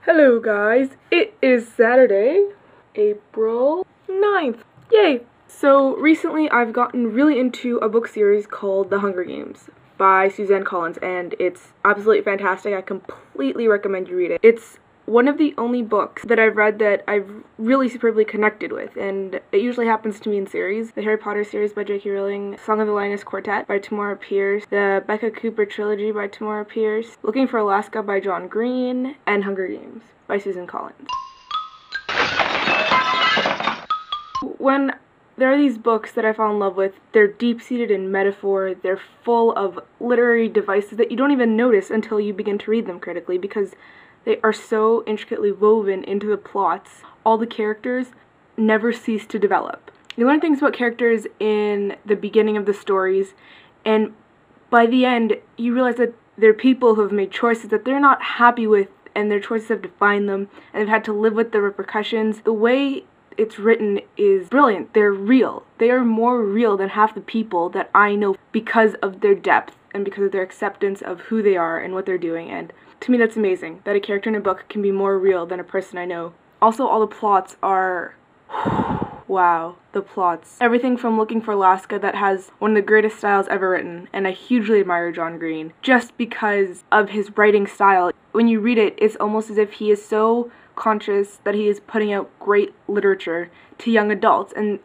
Hello guys, it is Saturday, April 9th. Yay! So recently I've gotten really into a book series called The Hunger Games by Suzanne Collins, and it's absolutely fantastic. I completely recommend you read it. It's one of the only books that I've read that I've really superbly connected with, and it usually happens to me in series. The Harry Potter series by J.K. Rowling, Song of the Linus Quartet by Tamora Pierce, the Becca Cooper trilogy by Tamora Pierce, Looking for Alaska by John Green, and Hunger Games by Suzanne Collins. When there are these books that I fall in love with, they're deep-seated in metaphor, they're full of literary devices that you don't even notice until you begin to read them critically, because they are so intricately woven into the plots. All the characters never cease to develop. You learn things about characters in the beginning of the stories, and by the end, you realize that they're people who have made choices that they're not happy with, and their choices have defined them, and they've had to live with the repercussions. The way it's written is brilliant. They're real. They are more real than half the people that I know because of their depth and because of their acceptance of who they are and what they're doing. And to me, that's amazing, that a character in a book can be more real than a person I know. Also, all the plots are wow, the plots. Everything from Looking for Alaska, that has one of the greatest styles ever written, and I hugely admire John Green just because of his writing style. When you read it, it's almost as if he is so conscious that he is putting out great literature to young adults, and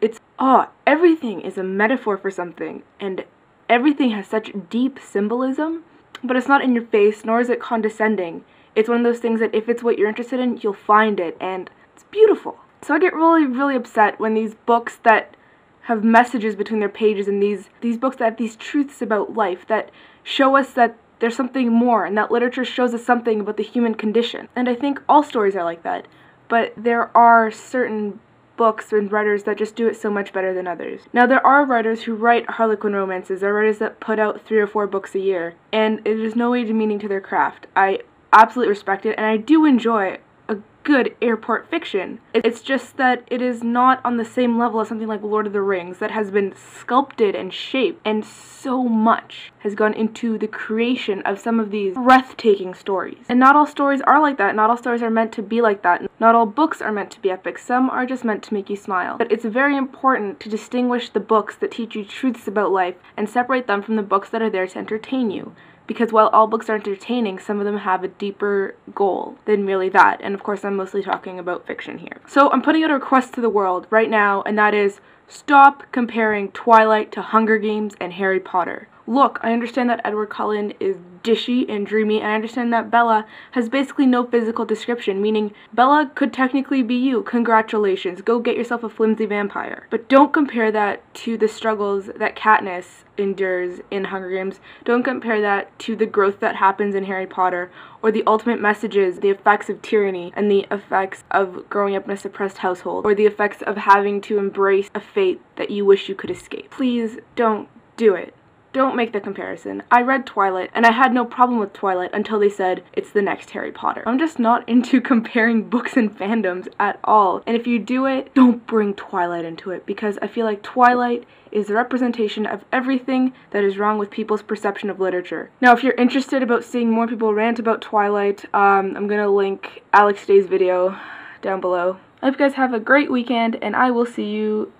everything is a metaphor for something, and everything has such deep symbolism, but it's not in your face, nor is it condescending. It's one of those things that if it's what you're interested in, you'll find it, and it's beautiful. So I get really upset when these books that have messages between their pages, and these books that have these truths about life that show us that there's something more, and that literature shows us something about the human condition. And I think all stories are like that, but there are certain books and writers that just do it so much better than others. Now, there are writers who write Harlequin romances. There are writers that put out 3 or 4 books a year, and it is no way demeaning to their craft. I absolutely respect it, and I do enjoy a good airport fiction. It's just that it is not on the same level as something like Lord of the Rings that has been sculpted and shaped, and so much has gone into the creation of some of these breathtaking stories. And not all stories are like that. Not all stories are meant to be like that. Not all books are meant to be epic. Some are just meant to make you smile. But it's very important to distinguish the books that teach you truths about life and separate them from the books that are there to entertain you. Because while all books are entertaining, some of them have a deeper goal than merely that. And of course, I'm mostly talking about fiction here. So I'm putting out a request to the world right now, and that is, stop comparing Twilight to Hunger Games and Harry Potter. Look, I understand that Edward Cullen is dishy and dreamy, and I understand that Bella has basically no physical description, meaning Bella could technically be you. Congratulations, go get yourself a flimsy vampire. But don't compare that to the struggles that Katniss endures in Hunger Games. Don't compare that to the growth that happens in Harry Potter, or the ultimate messages, the effects of tyranny, and the effects of growing up in a suppressed household, or the effects of having to embrace a fate that you wish you could escape. Please don't do it. Don't make the comparison. I read Twilight, and I had no problem with Twilight until they said it's the next Harry Potter. I'm just not into comparing books and fandoms at all. And if you do it, don't bring Twilight into it, because I feel like Twilight is the representation of everything that is wrong with people's perception of literature. Now, if you're interested about seeing more people rant about Twilight, I'm gonna link Alex Day's video down below. I hope you guys have a great weekend, and I will see you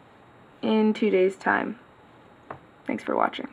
in 2 days' time. Thanks for watching.